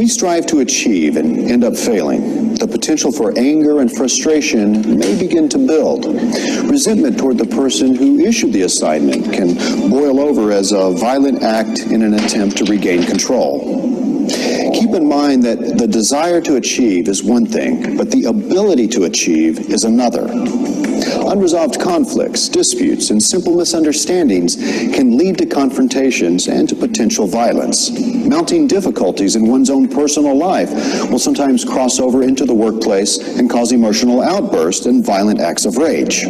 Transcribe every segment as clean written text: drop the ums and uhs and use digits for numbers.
strive to achieve and end up failing, the potential for anger and frustration may begin to build. Resentment toward the person who issued the assignment can boil over as a violent act in an attempt to regain control. Keep in mind that the desire to achieve is one thing, but the ability to achieve is another. Unresolved conflicts, disputes, and simple misunderstandings can lead to confrontations and to potential violence. Mounting difficulties in one's own personal life will sometimes cross over into the workplace and cause emotional outbursts and violent acts of rage.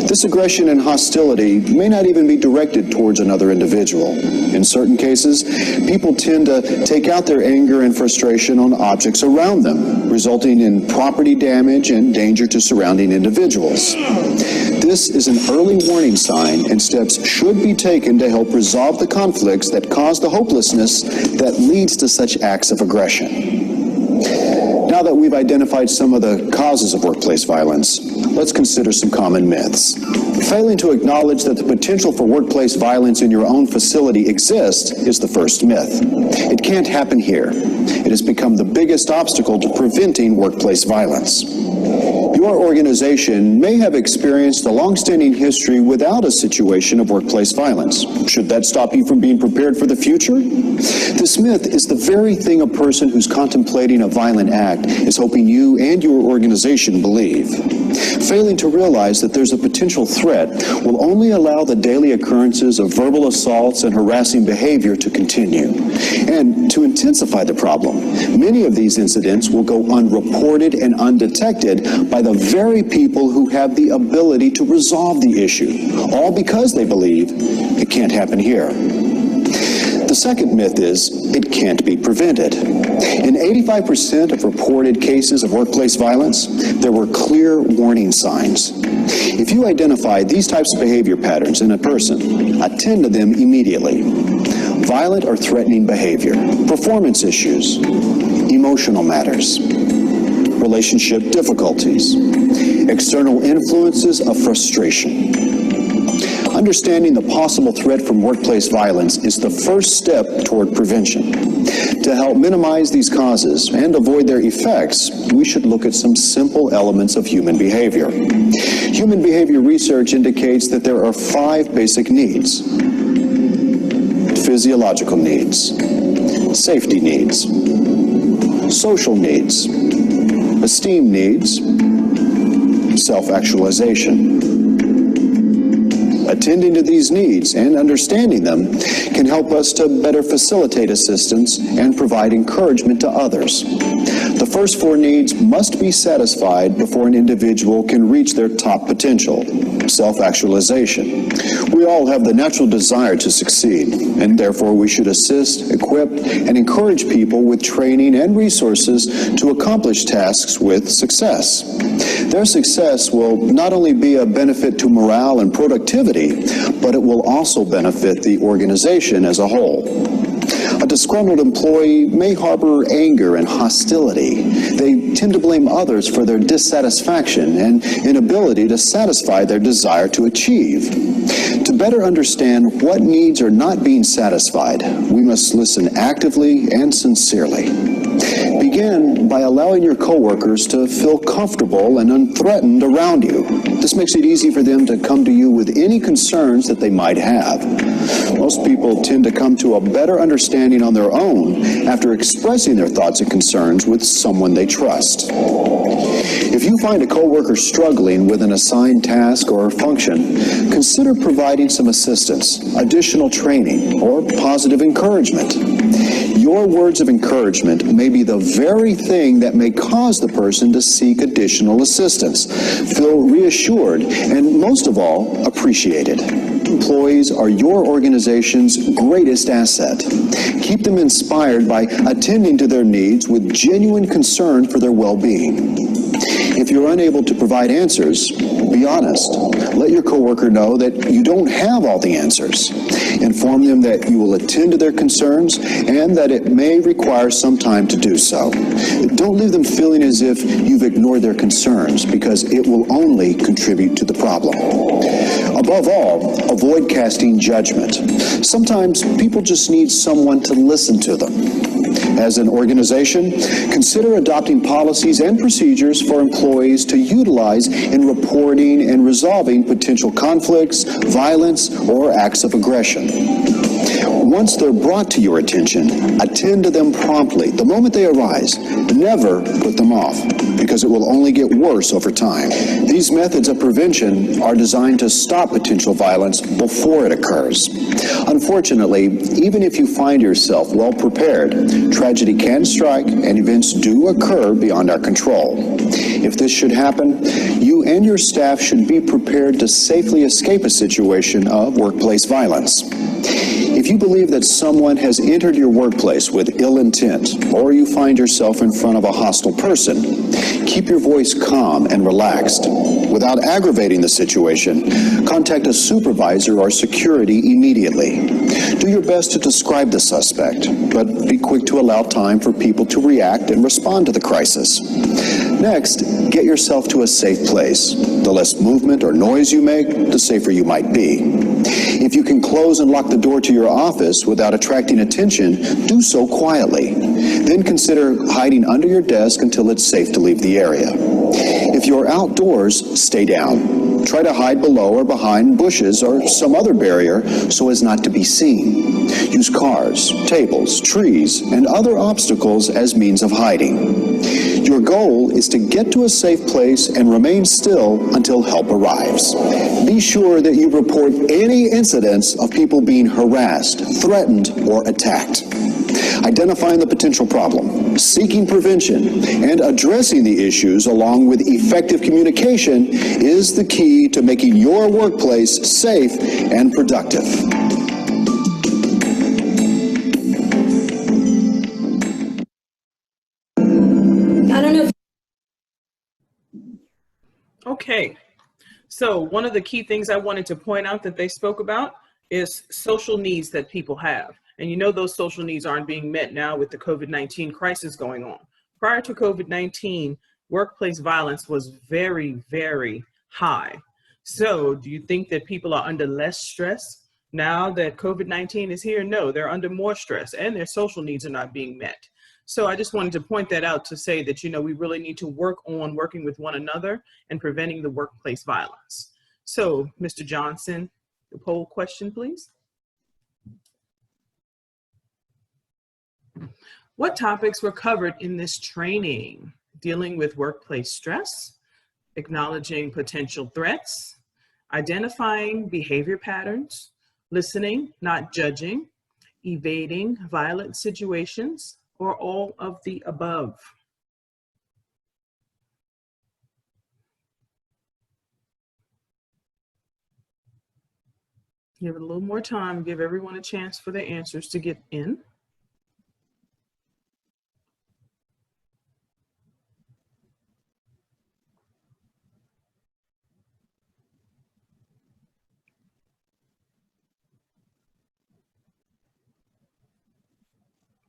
This aggression and hostility may not even be directed towards another individual. In certain cases, people tend to take out their anger and frustration on objects around them, resulting in property damage and danger to surrounding individuals. This is an early warning sign, and steps should be taken to help resolve the conflicts that cause the hopelessness that leads to such acts of aggression. Now that we've identified some of the causes of workplace violence, let's consider some common myths. Failing to acknowledge that the potential for workplace violence in your own facility exists is the first myth. It can't happen here. It has become the biggest obstacle to preventing workplace violence. Your organization may have experienced a long-standing history without a situation of workplace violence. Should that stop you from being prepared for the future? This myth is the very thing a person who's contemplating a violent act is hoping you and your organization believe. Failing to realize that there's a potential threat will only allow the daily occurrences of verbal assaults and harassing behavior to continue. And to intensify the problem, many of these incidents will go unreported and undetected by the very people who have the ability to resolve the issue, all because they believe it can't happen here. The second myth is it can't be prevented. In 85% of reported cases of workplace violence, there were clear warning signs. If you identify these types of behavior patterns in a person, attend to them immediately. Violent or threatening behavior, performance issues, emotional matters, relationship difficulties, external influences of frustration. Understanding the possible threat from workplace violence is the first step toward prevention. To help minimize these causes and avoid their effects, we should look at some simple elements of human behavior. Human behavior research indicates that there are 5 basic needs: physiological needs, safety needs, social needs, esteem needs, self-actualization. Attending to these needs and understanding them can help us to better facilitate assistance and provide encouragement to others. The first 4 needs must be satisfied before an individual can reach their top potential: self-actualization. We all have the natural desire to succeed, and therefore we should assist, equip, and encourage people with training and resources to accomplish tasks with success. Their success will not only be a benefit to morale and productivity, but it will also benefit the organization as a whole. A disgruntled employee may harbor anger and hostility. They tend to blame others for their dissatisfaction and inability to satisfy their desire to achieve. To better understand what needs are not being satisfied, we must listen actively and sincerely. Begin by allowing your coworkers to feel comfortable and unthreatened around you. This makes it easy for them to come to you with any concerns that they might have. Most people tend to come to a better understanding on their own after expressing their thoughts and concerns with someone they trust. If you find a coworker struggling with an assigned task or function, consider providing some assistance, additional training, or positive encouragement. Your words of encouragement may be the very thing that may cause the person to seek additional assistance, feel reassured, and most of all, appreciated. Employees are your organization's greatest asset. Keep them inspired by attending to their needs with genuine concern for their well-being. If you're unable to provide answers, be honest. Let your coworker know that you don't have all the answers. Inform them that you will attend to their concerns and that it may require some time to do so. Don't leave them feeling as if you've ignored their concerns, because it will only contribute to the problem. Above all, avoid casting judgment. Sometimes people just need someone to listen to them. As an organization, consider adopting policies and procedures for employees to utilize in reporting and resolving potential conflicts, violence, or acts of aggression. Once they're brought to your attention, attend to them promptly the moment they arise. Never put them off, because it will only get worse over time. These methods of prevention are designed to stop potential violence before it occurs. Unfortunately, even if you find yourself well prepared, tragedy can strike and events do occur beyond our control. If this should happen, you and your staff should be prepared to safely escape a situation of workplace violence. If you believe that someone has entered your workplace with ill intent, or you find yourself in front of a hostile person, keep your voice calm and relaxed. Without aggravating the situation, contact a supervisor or security immediately. Do your best to describe the suspect, but be quick to allow time for people to react and respond to the crisis. Next, get yourself to a safe place. The less movement or noise you make, the safer you might be. If you can close and lock the door to your office without attracting attention, do so quietly. Then consider hiding under your desk until it's safe to leave the area. If you're outdoors, stay down. Try to hide below or behind bushes or some other barrier so as not to be seen. Use cars, tables, trees, and other obstacles as means of hiding. Your goal is to get to a safe place and remain still until help arrives. Be sure that you report any incidents of people being harassed, threatened, or attacked. Identifying the potential problem, seeking prevention, and addressing the issues along with effective communication is the key to making your workplace safe and productive. I don't know if Okay, so one of the key things I wanted to point out that they spoke about is social needs that people have. And you know those social needs aren't being met now with the COVID-19 crisis going on. Prior to COVID-19, workplace violence was very, very high. So do you think that people are under less stress now that COVID-19 is here? No, they're under more stress and their social needs are not being met. So I just wanted to point that out to say that, you know, we really need to work on working with one another and preventing the workplace violence. So, Mr. Johnson, the poll question, please. What topics were covered in this training? Dealing with workplace stress, acknowledging potential threats, identifying behavior patterns, listening, not judging, evading violent situations, or all of the above? Give it a little more time, give everyone a chance for their answers to get in.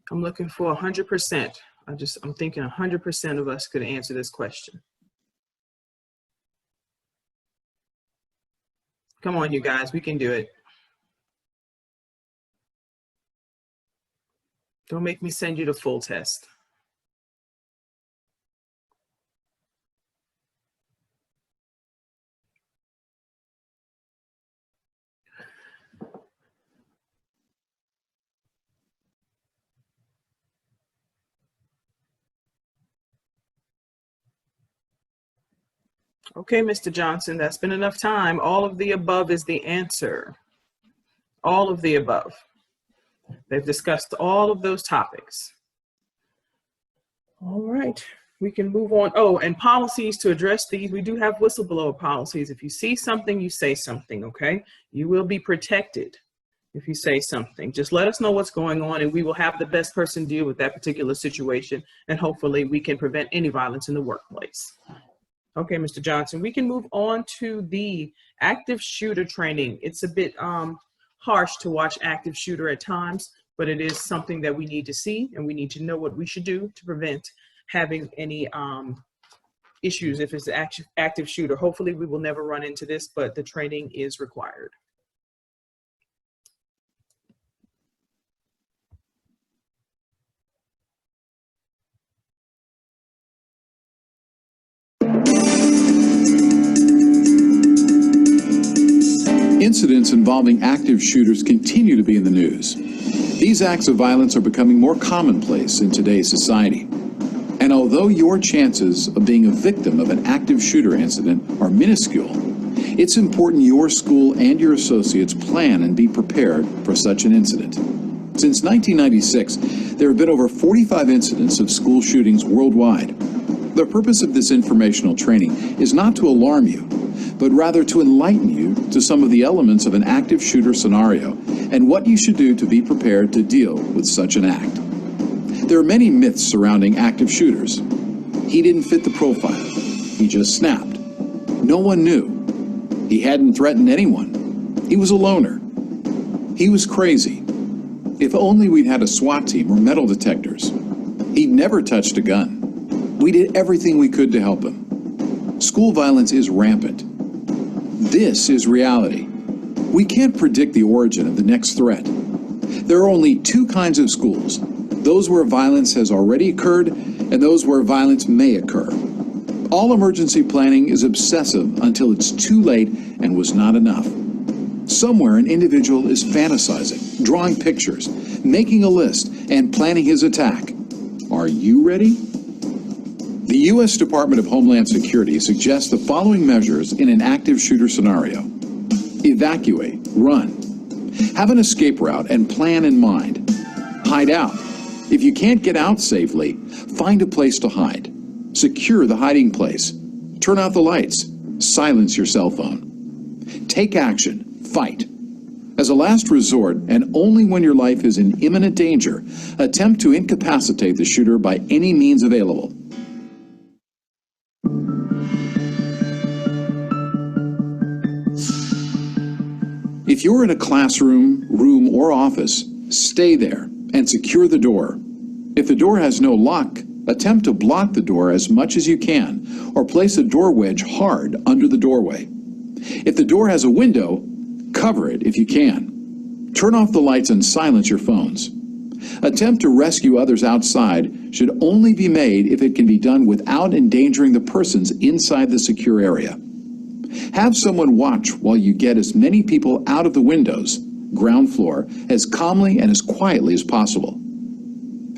I'm looking for 100%. I'm thinking 100% of us could answer this question. Come on, you guys, we can do it. Don't make me send you the full test. Okay, Mr. Johnson, that's been enough time. All of the above is the answer. All of the above. They've discussed all of those topics. All right, we can move on. Oh, and policies to address these. We do have whistleblower policies. If you see something, you say something, okay? You will be protected if you say something. Just let us know what's going on and we will have the best person deal with that particular situation, and hopefully we can prevent any violence in the workplace. Okay, Mr. Johnson, we can move on to the active shooter training. It's a bit harsh to watch active shooter at times, but it is something that we need to see and we need to know what we should do to prevent having any issues if it's an active shooter. Hopefully we will never run into this, but the training is required. incidents involving active shooters continue to be in the news. These acts of violence are becoming more commonplace in today's society. And although your chances of being a victim of an active shooter incident are minuscule, it's important your school and your associates plan and be prepared for such an incident. Since 1996, there have been over 45 incidents of school shootings worldwide. The purpose of this informational training is not to alarm you, but rather to enlighten you to some of the elements of an active shooter scenario and what you should do to be prepared to deal with such an act. There are many myths surrounding active shooters. He didn't fit the profile. He just snapped. No one knew. He hadn't threatened anyone. He was a loner. He was crazy. If only we'd had a SWAT team or metal detectors. He'd never touched a gun. We did everything we could to help him. School violence is rampant. This is reality. We can't predict the origin of the next threat. There are only two kinds of schools: those where violence has already occurred and those where violence may occur. All emergency planning is obsessive until it's too late and was not enough. Somewhere an individual is fantasizing, drawing pictures, making a list, and planning his attack. Are you ready? The U.S. Department of Homeland Security suggests the following measures in an active shooter scenario. Evacuate, run. Have an escape route and plan in mind. Hide out. If you can't get out safely, find a place to hide. Secure the hiding place. Turn out the lights. Silence your cell phone. Take action. Fight. As a last resort, and only when your life is in imminent danger, attempt to incapacitate the shooter by any means available. If you're in a classroom, room, or office, stay there and secure the door. If the door has no lock, attempt to block the door as much as you can, or place a door wedge hard under the doorway. If the door has a window, cover it if you can. Turn off the lights and silence your phones. Attempt to rescue others outside should only be made if it can be done without endangering the persons inside the secure area. Have someone watch while you get as many people out of the windows, ground floor, as calmly and as quietly as possible.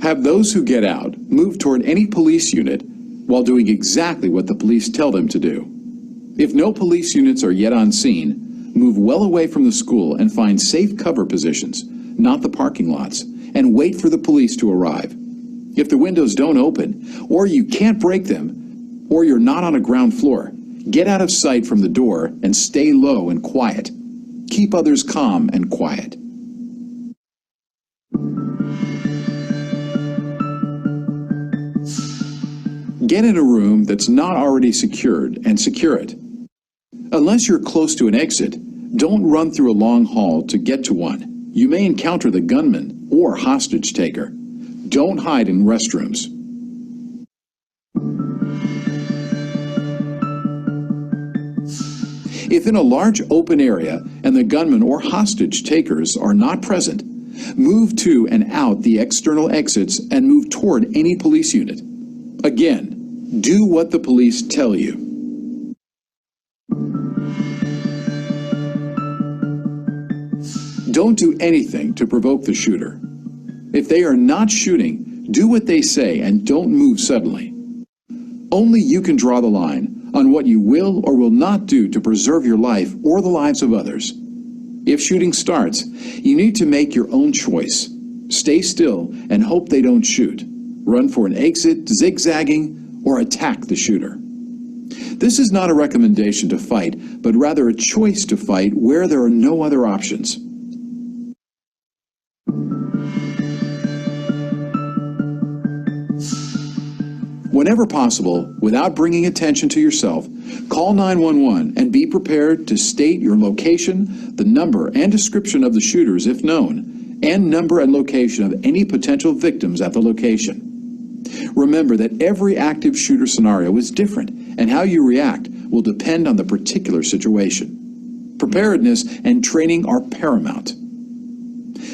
Have those who get out move toward any police unit while doing exactly what the police tell them to do. If no police units are yet on scene, move well away from the school and find safe cover positions, not the parking lots, and wait for the police to arrive. If the windows don't open, or you can't break them, or you're not on a ground floor, get out of sight from the door and stay low and quiet. Keep others calm and quiet. Get in a room that's not already secured and secure it. Unless you're close to an exit, don't run through a long hall to get to one. You may encounter the gunman or hostage taker. Don't hide in restrooms. If in a large open area and the gunman or hostage takers are not present, move to and out the external exits and move toward any police unit. Again, do what the police tell you. Don't do anything to provoke the shooter. If they are not shooting, do what they say and don't move suddenly. Only you can draw the line on what you will or will not do to preserve your life or the lives of others. If shooting starts, you need to make your own choice. Stay still and hope they don't shoot. Run for an exit, zigzagging, or attack the shooter. This is not a recommendation to fight, but rather a choice to fight where there are no other options. Whenever possible, without bringing attention to yourself, call 911 and be prepared to state your location, the number and description of the shooters if known, and number and location of any potential victims at the location. Remember that every active shooter scenario is different, and how you react will depend on the particular situation. Preparedness and training are paramount.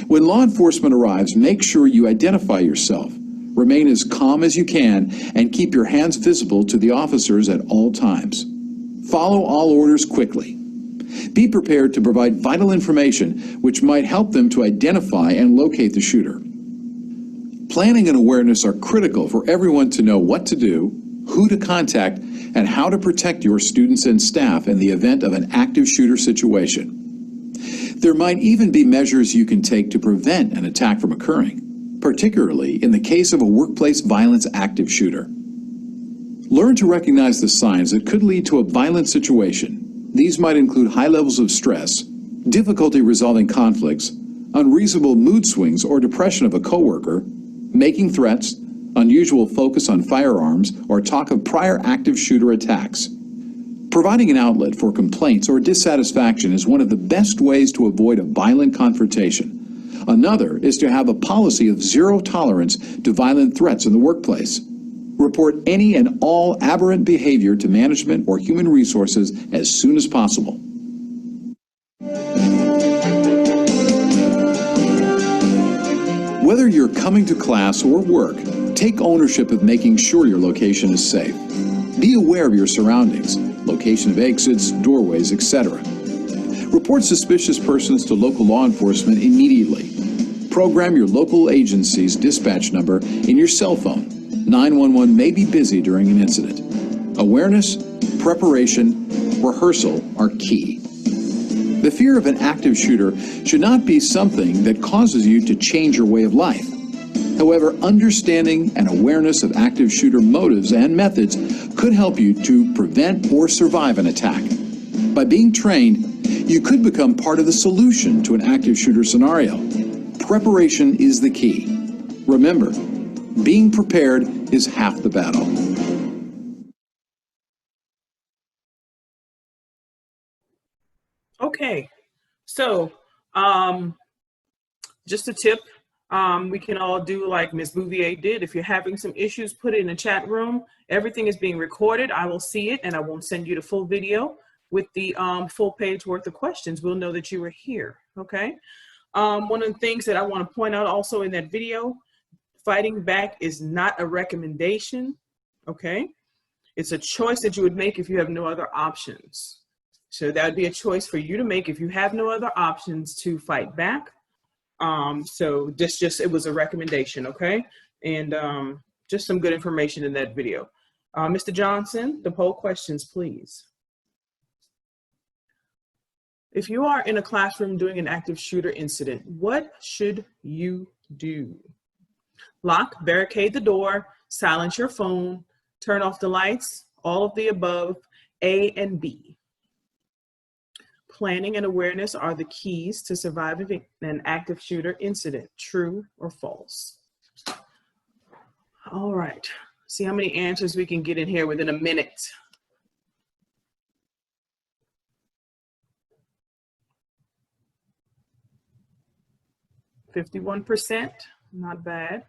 When law enforcement arrives, make sure you identify yourself. Remain as calm as you can and keep your hands visible to the officers at all times. Follow all orders quickly. Be prepared to provide vital information which might help them to identify and locate the shooter. Planning and awareness are critical for everyone to know what to do, who to contact, and how to protect your students and staff in the event of an active shooter situation. There might even be measures you can take to prevent an attack from occurring, particularly in the case of a workplace violence active shooter. Learn to recognize the signs that could lead to a violent situation. These might include high levels of stress, difficulty resolving conflicts, unreasonable mood swings or depression of a coworker, making threats, unusual focus on firearms, or talk of prior active shooter attacks. Providing an outlet for complaints or dissatisfaction is one of the best ways to avoid a violent confrontation. Another is to have a policy of zero tolerance to violent threats in the workplace. Report any and all aberrant behavior to management or human resources as soon as possible. Whether you're coming to class or work, take ownership of making sure your location is safe. Be aware of your surroundings, location of exits, doorways, etc. Report suspicious persons to local law enforcement immediately. Program your local agency's dispatch number in your cell phone. 911 may be busy during an incident. Awareness, preparation, rehearsal are key. The fear of an active shooter should not be something that causes you to change your way of life. However, understanding and awareness of active shooter motives and methods could help you to prevent or survive an attack. By being trained, you could become part of the solution to an active shooter scenario. Preparation is the key. Remember, being prepared is half the battle. Okay, so just a tip, we can all do like Ms. Bouvier did. If you're having some issues, put it in the chat room. Everything is being recorded. I will see it, and I won't send you the full video with the full page worth of questions. We'll know that you were here, okay? One of the things that I want to point out also in that video, fighting back is not a recommendation, okay? It's a choice that you would make if you have no other options. So that would be a choice for you to make if you have no other options to fight back. So it was a recommendation, okay? And just some good information in that video. Mr. Johnson, the poll questions, please. If you are in a classroom doing an active shooter incident, what should you do? Lock, barricade the door, silence your phone, turn off the lights, all of the above, A and B. Planning and awareness are the keys to surviving an active shooter incident, true or false? All right, see how many answers we can get in here within a minute. %, not bad.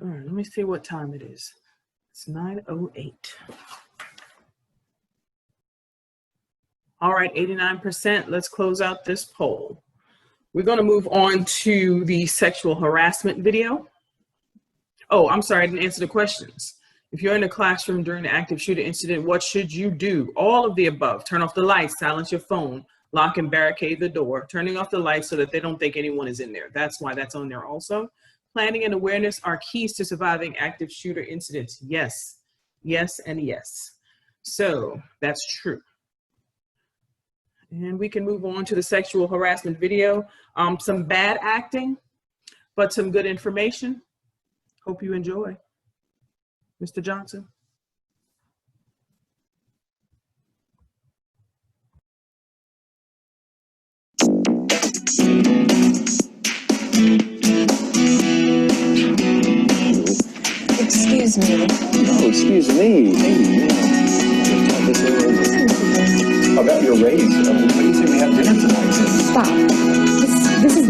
All right, let me see what time it is. It's 9:08. All right, 89%. Let's close out this poll. We're going to move on to the sexual harassment video. Oh, I'm sorry, I didn't answer the questions. If you're in a classroom during an active shooter incident, what should you do? All of the above. Turn off the lights, silence your phone, lock and barricade the door, turning off the lights so that they don't think anyone is in there. That's why that's on there also. Planning and awareness are keys to surviving active shooter incidents. Yes, yes, and yes. So that's true. And we can move on to the sexual harassment video. Some bad acting, but some good information. Hope you enjoy. Mr. Johnson. Excuse me. Oh, excuse me. Hey, about your raise. What do you say we have dinner tonight? Stop. This is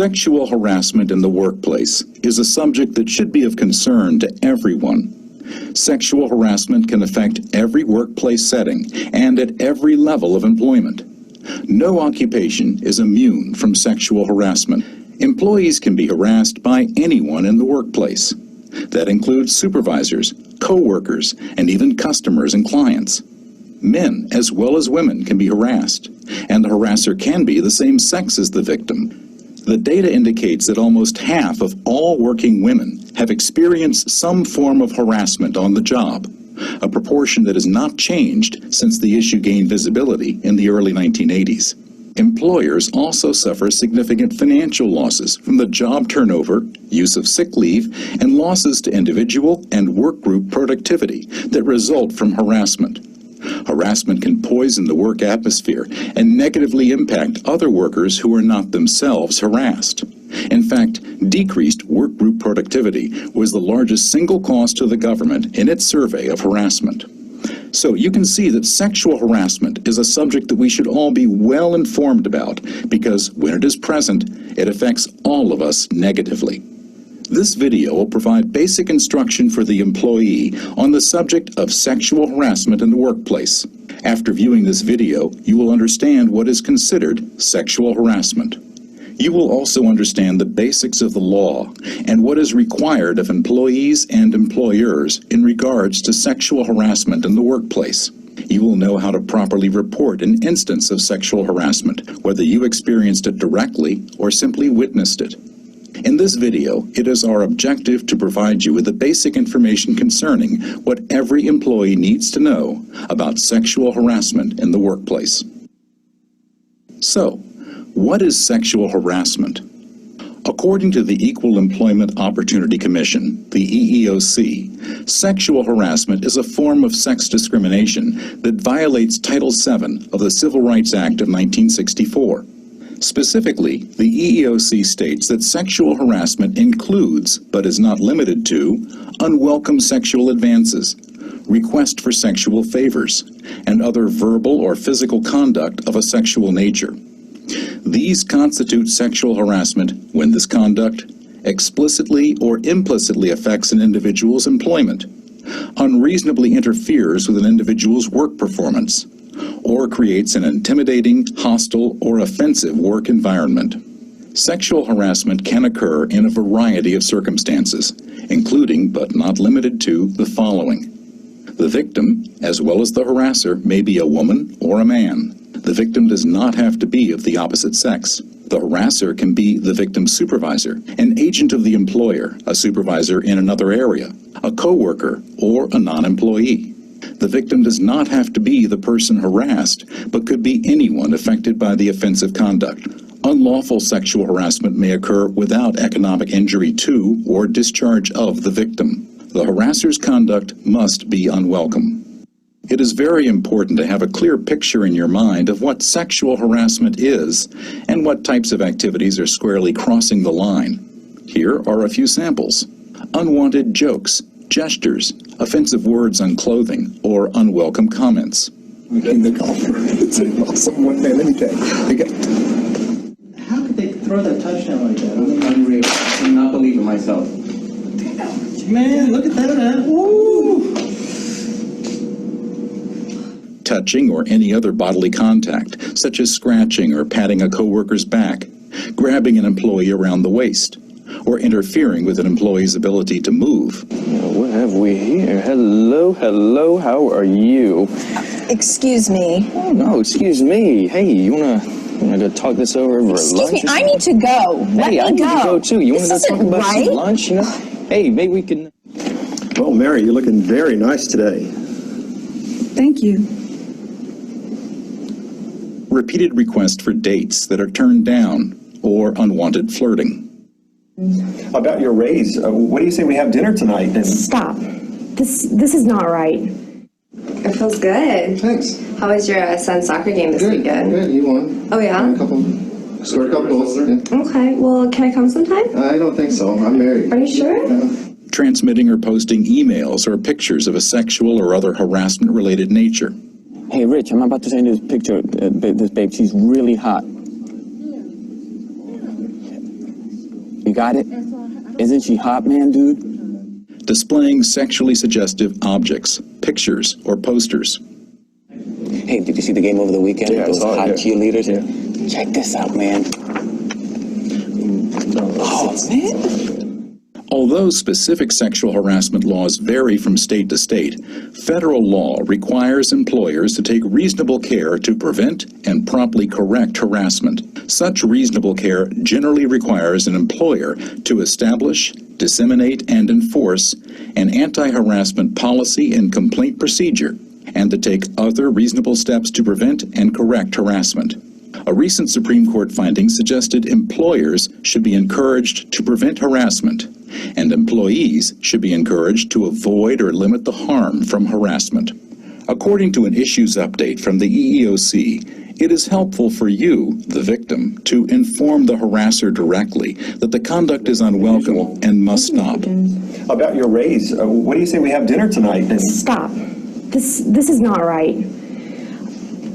Sexual harassment in the workplace is a subject that should be of concern to everyone. Sexual harassment can affect every workplace setting and at every level of employment. No occupation is immune from sexual harassment. Employees can be harassed by anyone in the workplace. That includes supervisors, co-workers, and even customers and clients. Men as well as women can be harassed, and the harasser can be the same sex as the victim. The data indicates that almost half of all working women have experienced some form of harassment on the job, a proportion that has not changed since the issue gained visibility in the early 1980s. Employers also suffer significant financial losses from the job turnover, use of sick leave, and losses to individual and work group productivity that result from harassment. Harassment can poison the work atmosphere and negatively impact other workers who are not themselves harassed. In fact, decreased work group productivity was the largest single cost to the government in its survey of harassment. So you can see that sexual harassment is a subject that we should all be well informed about, because when it is present, it affects all of us negatively. This video will provide basic instruction for the employee on the subject of sexual harassment in the workplace. After viewing this video, you will understand what is considered sexual harassment. You will also understand the basics of the law and what is required of employees and employers in regards to sexual harassment in the workplace. You will know how to properly report an instance of sexual harassment, whether you experienced it directly or simply witnessed it. In this video, it is our objective to provide you with the basic information concerning what every employee needs to know about sexual harassment in the workplace. So, what is sexual harassment? According to the Equal Employment Opportunity Commission, the EEOC, sexual harassment is a form of sex discrimination that violates Title VII of the Civil Rights Act of 1964. Specifically, the EEOC states that sexual harassment includes, but is not limited to, unwelcome sexual advances, request for sexual favors, and other verbal or physical conduct of a sexual nature. These constitute sexual harassment when this conduct explicitly or implicitly affects an individual's employment, unreasonably interferes with an individual's work performance, or creates an intimidating, hostile, or offensive work environment. Sexual harassment can occur in a variety of circumstances, including but not limited to the following. The victim, as well as the harasser, may be a woman or a man. The victim does not have to be of the opposite sex. The harasser can be the victim's supervisor, an agent of the employer, a supervisor in another area, a co-worker, or a non-employee. The victim does not have to be the person harassed, but could be anyone affected by the offensive conduct. Unlawful sexual harassment may occur without economic injury to or discharge of the victim. The harasser's conduct must be unwelcome. It is very important to have a clear picture in your mind of what sexual harassment is and what types of activities are squarely crossing the line. Here are a few samples. Unwanted jokes, gestures, offensive words on clothing, or unwelcome comments. In the golfer. It's an awesome one there. Let me tell you. How could they throw that touchdown like that? Unreal. I cannot believe it myself. Man, look at that. Woo! Touching or any other bodily contact, such as scratching or patting a coworker's back, grabbing an employee around the waist, or interfering with an employee's ability to move. What have we here? Hello, hello, how are you? Excuse me. Oh, no, excuse me. Hey, you wanna go talk this over lunch? Excuse me, I need to go. Let me I need to go too. You wanna This go talk isn't about right. some lunch, you know? Hey, maybe we can... Well, Mary, you're looking very nice today. Thank you. Repeated requests for dates that are turned down, or unwanted flirting. About your raise, what do you say we have dinner tonight? And Stop. This is not right. It feels good. Thanks. How was your son's soccer game this weekend? Good. You won. Oh, yeah? Scored a couple goals. Yeah. Okay, well, can I come sometime? I don't think so. I'm married. Are you sure? Transmitting or posting emails or pictures of a sexual or other harassment-related nature. Hey, Rich, I'm about to send you this picture. This babe, she's really hot. You got it? Isn't she hot, man, dude? Displaying sexually suggestive objects, pictures, or posters. Hey, did you see the game over the weekend? Yeah, I Those saw it, hot yeah. cheerleaders? Yeah. Check this out, man. Oh, man. Although specific sexual harassment laws vary from state to state, federal law requires employers to take reasonable care to prevent and promptly correct harassment. Such reasonable care generally requires an employer to establish, disseminate, and enforce an anti-harassment policy and complaint procedure, and to take other reasonable steps to prevent and correct harassment. A recent Supreme Court finding suggested employers should be encouraged to prevent harassment, and employees should be encouraged to avoid or limit the harm from harassment. According to an issues update from the EEOC, it is helpful for you, the victim, to inform the harasser directly that the conduct is unwelcome and must stop. About your raise, what do you say we have dinner tonight? Stop. This is not right.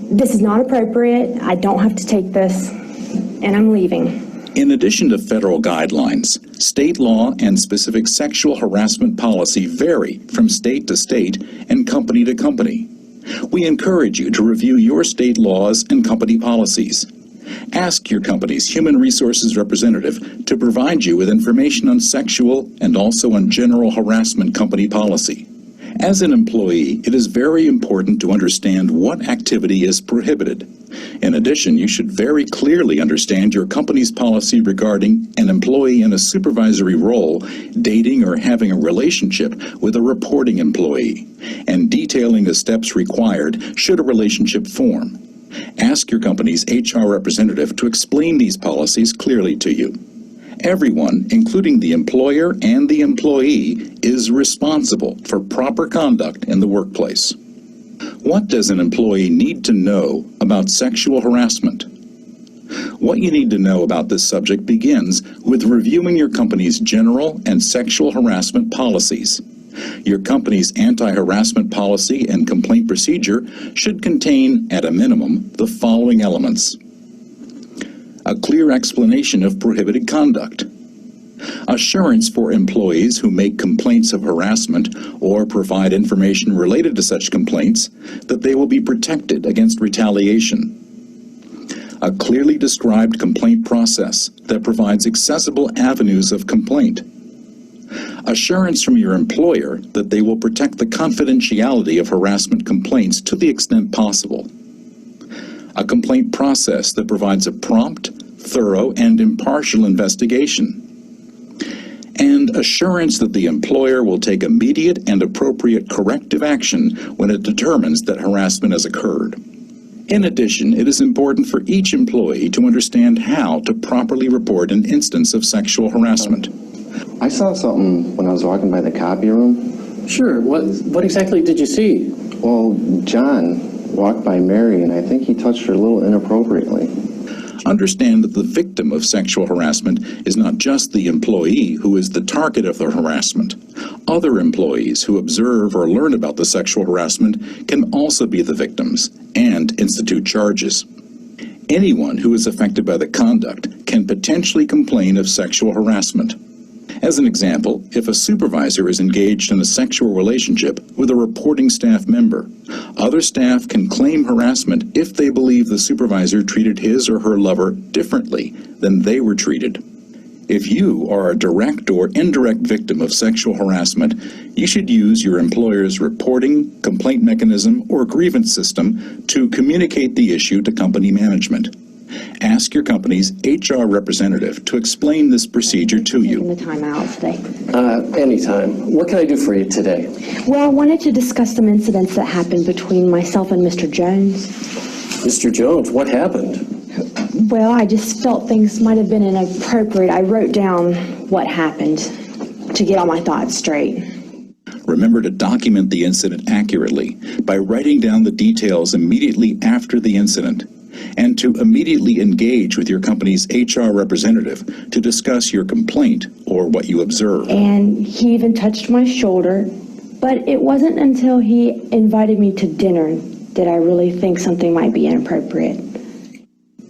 This is not appropriate. I don't have to take this, and I'm leaving. In addition to federal guidelines, state law and specific sexual harassment policy vary from state to state and company to company. We encourage you to review your state laws and company policies. Ask your company's human resources representative to provide you with information on sexual and also on general harassment company policy. As an employee, it is very important to understand what activity is prohibited. In addition, you should very clearly understand your company's policy regarding an employee in a supervisory role dating or having a relationship with a reporting employee, and detailing the steps required should a relationship form. Ask your company's HR representative to explain these policies clearly to you. Everyone, including the employer and the employee, is responsible for proper conduct in the workplace. What does an employee need to know about sexual harassment? What you need to know about this subject begins with reviewing your company's general and sexual harassment policies. Your company's anti-harassment policy and complaint procedure should contain, at a minimum, the following elements: a clear explanation of prohibited conduct, assurance for employees who make complaints of harassment or provide information related to such complaints that they will be protected against retaliation, a clearly described complaint process that provides accessible avenues of complaint, assurance from your employer that they will protect the confidentiality of harassment complaints to the extent possible, a complaint process that provides a prompt, thorough, and impartial investigation, and assurance that the employer will take immediate and appropriate corrective action when it determines that harassment has occurred. In addition, it is important for each employee to understand how to properly report an instance of sexual harassment. I saw something when I was walking by the copy room. Sure. What exactly did you see? Well, John walked by Mary, and I think he touched her a little inappropriately. Understand that the victim of sexual harassment is not just the employee who is the target of the harassment. Other employees who observe or learn about the sexual harassment can also be the victims and institute charges. Anyone who is affected by the conduct can potentially complain of sexual harassment. As an example, if a supervisor is engaged in a sexual relationship with a reporting staff member, other staff can claim harassment if they believe the supervisor treated his or her lover differently than they were treated. If you are a direct or indirect victim of sexual harassment, you should use your employer's reporting, complaint mechanism, or grievance system to communicate the issue to company management. Ask your company's HR representative to explain this procedure to you. Taking the time out today. Anytime. What can I do for you today? Well, I wanted to discuss some incidents that happened between myself and Mr. Jones. Mr. Jones, what happened? Well, I just felt things might have been inappropriate. I wrote down what happened to get all my thoughts straight. Remember to document the incident accurately by writing down the details immediately after the incident, and to immediately engage with your company's HR representative to discuss your complaint or what you observed. And he even touched my shoulder, but it wasn't until he invited me to dinner that I really think something might be inappropriate.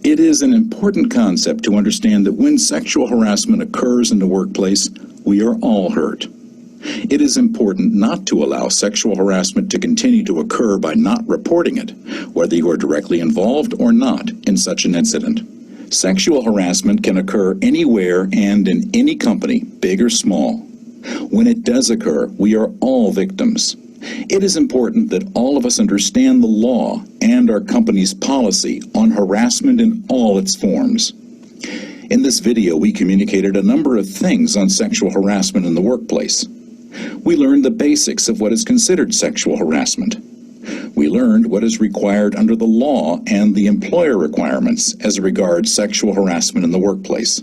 It is an important concept to understand that when sexual harassment occurs in the workplace, we are all hurt. It is important not to allow sexual harassment to continue to occur by not reporting it, whether you are directly involved or not in such an incident. Sexual harassment can occur anywhere and in any company, big or small. When it does occur, we are all victims. It is important that all of us understand the law and our company's policy on harassment in all its forms. In this video, we communicated a number of things on sexual harassment in the workplace. We learned the basics of what is considered sexual harassment. We learned what is required under the law and the employer requirements as regards sexual harassment in the workplace.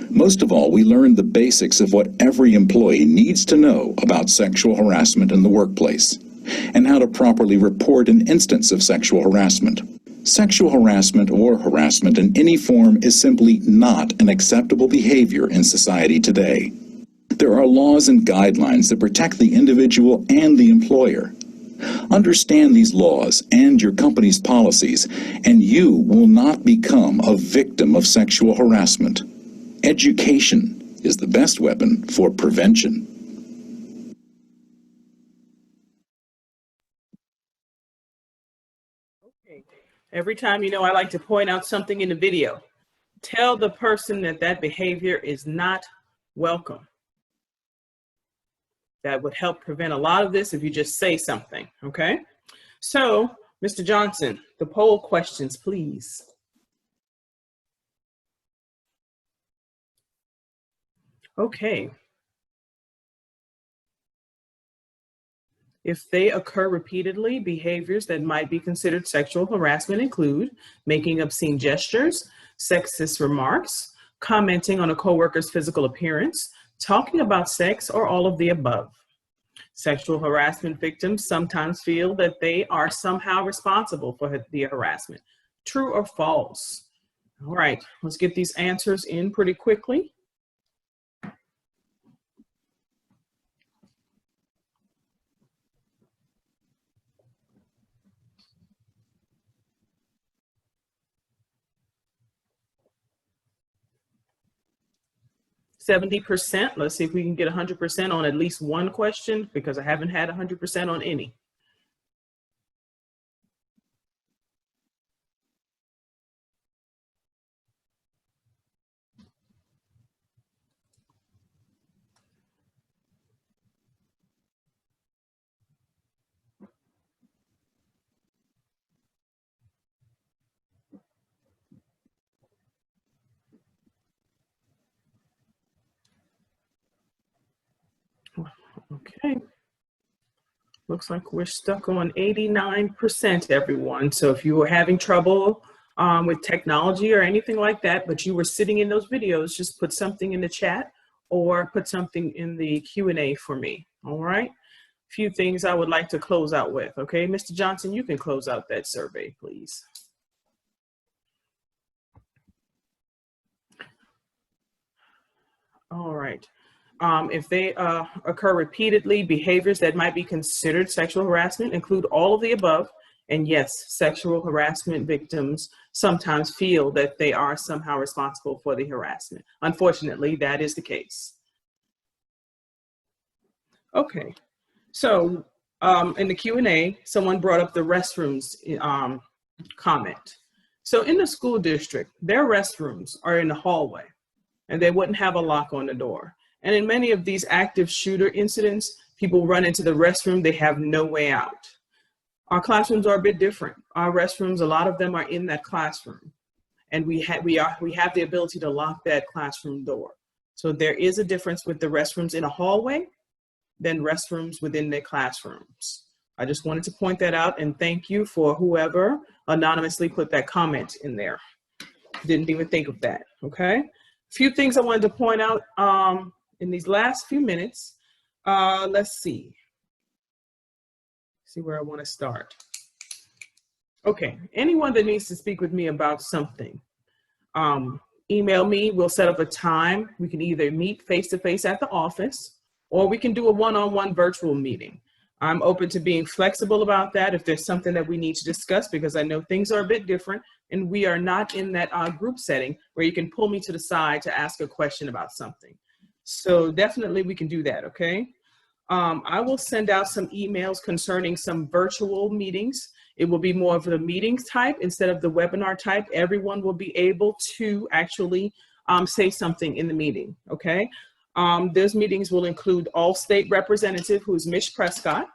Most of all, we learned the basics of what every employee needs to know about sexual harassment in the workplace and how to properly report an instance of sexual harassment. Sexual harassment or harassment in any form is simply not an acceptable behavior in society today. There are laws and guidelines that protect the individual and the employer. Understand these laws and your company's policies, and you will not become a victim of sexual harassment. Education is the best weapon for prevention. Okay. Every time, I like to point out something in the video. Tell the person that that behavior is not welcome. That would help prevent a lot of this if you just say something, okay? So, Mr. Johnson, the poll questions, please. Okay. If they occur repeatedly, behaviors that might be considered sexual harassment include making obscene gestures, sexist remarks, commenting on a coworker's physical appearance, talking about sex, or all of the above. Sexual harassment victims sometimes feel that they are somehow responsible for the harassment. True or false? All right, let's get these answers in pretty quickly. %. Let's see if we can get 100% on at least one question, because I haven't had 100% on any. Okay. Looks like we're stuck on 89%, everyone. So if you were having trouble with technology or anything like that, but you were sitting in those videos, just put something in the chat or put something in the Q&A for me, all right? A few things I would like to close out with, okay? Mr. Johnson, you can close out that survey, please. All right. If they occur repeatedly, behaviors that might be considered sexual harassment include all of the above. And yes, sexual harassment victims sometimes feel that they are somehow responsible for the harassment. Unfortunately, that is the case. Okay, so in the Q&A, someone brought up the restrooms comment. So in the school district, their restrooms are in the hallway, and they wouldn't have a lock on the door. And in many of these active shooter incidents, people run into the restroom, they have no way out. Our classrooms are a bit different. Our restrooms, a lot of them are in that classroom. And we have the ability to lock that classroom door. So there is a difference with the restrooms in a hallway than restrooms within their classrooms. I just wanted to point that out, and thank you for whoever anonymously put that comment in there. Didn't even think of that, okay? A few things I wanted to point out in these last few minutes. Let's see where I want to start. Okay, anyone that needs to speak with me about something, email me. We'll set up a time. We can either meet face-to-face at the office, or we can do a one-on-one virtual meeting. I'm open to being flexible about that if there's something that we need to discuss, because I know things are a bit different and we are not in that group setting where you can pull me to the side to ask a question about something. So definitely we can do that, okay? I will send out some emails concerning some virtual meetings. It will be more of the meetings type instead of the webinar type. Everyone will be able to actually say something in the meeting, okay? Those meetings will include all state representative, who is Mitch Prescott.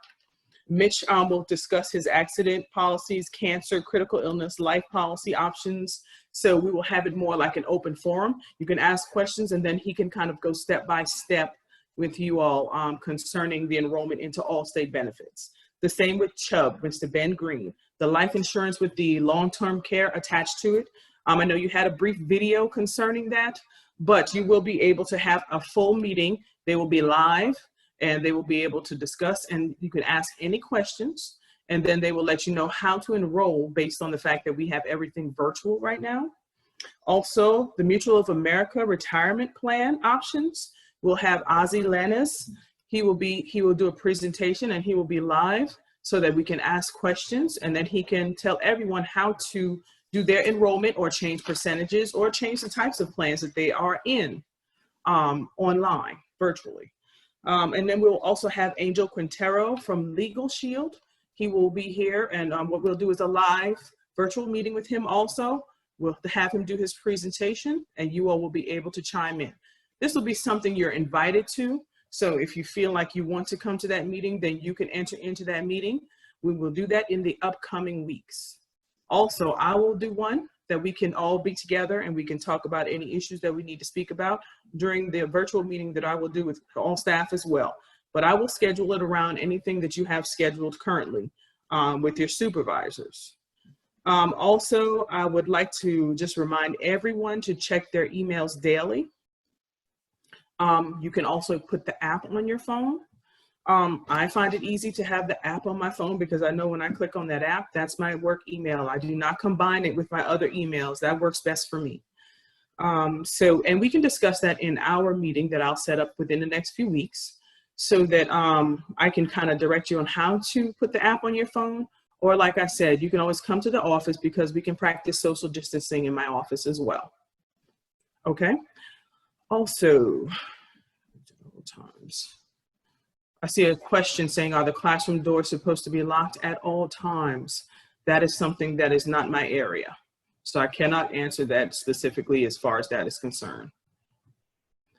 Mitch will discuss his accident policies, cancer, critical illness, life policy options. So we will have it more like an open forum. You can ask questions and then he can kind of go step by step with you all concerning the enrollment into all state benefits. The same with Chubb, Mr. Ben Green, the life insurance with the long-term care attached to it. I know you had a brief video concerning that, but you will be able to have a full meeting. They will be live and they will be able to discuss, and you can ask any questions, and then they will let you know how to enroll based on the fact that we have everything virtual right now. Also, the Mutual of America retirement plan options. We'll have Ozzy Lannis. He will do a presentation and he will be live so that we can ask questions, and then he can tell everyone how to do their enrollment or change percentages or change the types of plans that they are in online, virtually. And then we'll also have Angel Quintero from Legal Shield. He will be here, and what we'll do is a live virtual meeting with him also. We'll have him do his presentation and you all will be able to chime in. This will be something you're invited to. So if you feel like you want to come to that meeting, then you can enter into that meeting. We will do that in the upcoming weeks. Also, I will do one that we can all be together and we can talk about any issues that we need to speak about during the virtual meeting that I will do with all staff as well. But I will schedule it around anything that you have scheduled currently with your supervisors. Also, I would like to just remind everyone to check their emails daily. You can also put the app on your phone. I find it easy to have the app on my phone because I know when I click on that app, that's my work email. I do not combine it with my other emails. That works best for me. And we can discuss that in our meeting that I'll set up within the next few weeks so that I can kind of direct you on how to put the app on your phone. Or like I said, you can always come to the office because we can practice social distancing in my office as well. Okay. Also, times. I see a question saying, are the classroom doors supposed to be locked at all times? That is something that is not my area. So I cannot answer that specifically as far as that is concerned.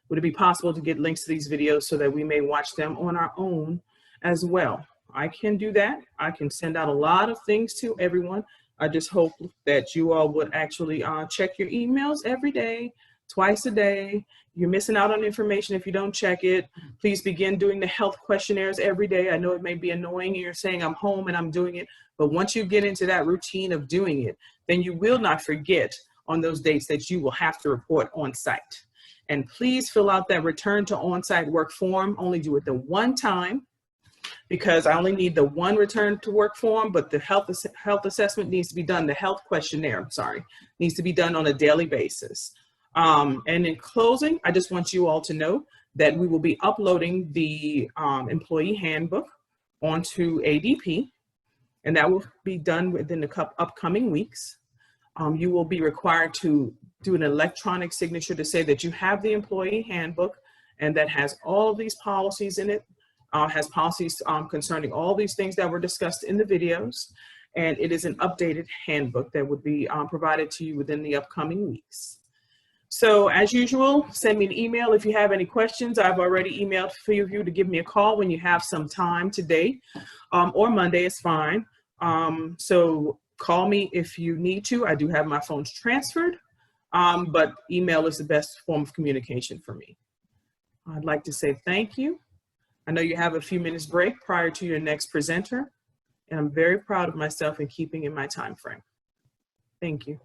Would it be possible to get links to these videos so that we may watch them on our own as well? I can do that. I can send out a lot of things to everyone. I just hope that you all would actually check your emails every day, twice a day. You're missing out on information if you don't check it. Please begin doing the health questionnaires every day. I know it may be annoying and you're saying I'm home and I'm doing it, but once you get into that routine of doing it, then you will not forget on those dates that you will have to report on site. And please fill out that return to on-site work form. Only do it the one time, because I only need the one return to work form, but the health assessment needs to be done, the health questionnaire, needs to be done on a daily basis. And in closing, I just want you all to know that we will be uploading the employee handbook onto ADP, and that will be done within the upcoming weeks. You will be required to do an electronic signature to say that you have the employee handbook and that has all of these policies in it, has policies concerning all these things that were discussed in the videos. And it is an updated handbook that would be provided to you within the upcoming weeks. So as usual, send me an email if you have any questions. I've already emailed a few of you to give me a call when you have some time today, or Monday is fine. So call me if you need to. I do have my phones transferred, but email is the best form of communication for me. I'd like to say thank you. I know you have a few minutes break prior to your next presenter, and I'm very proud of myself in keeping in my time frame. Thank you.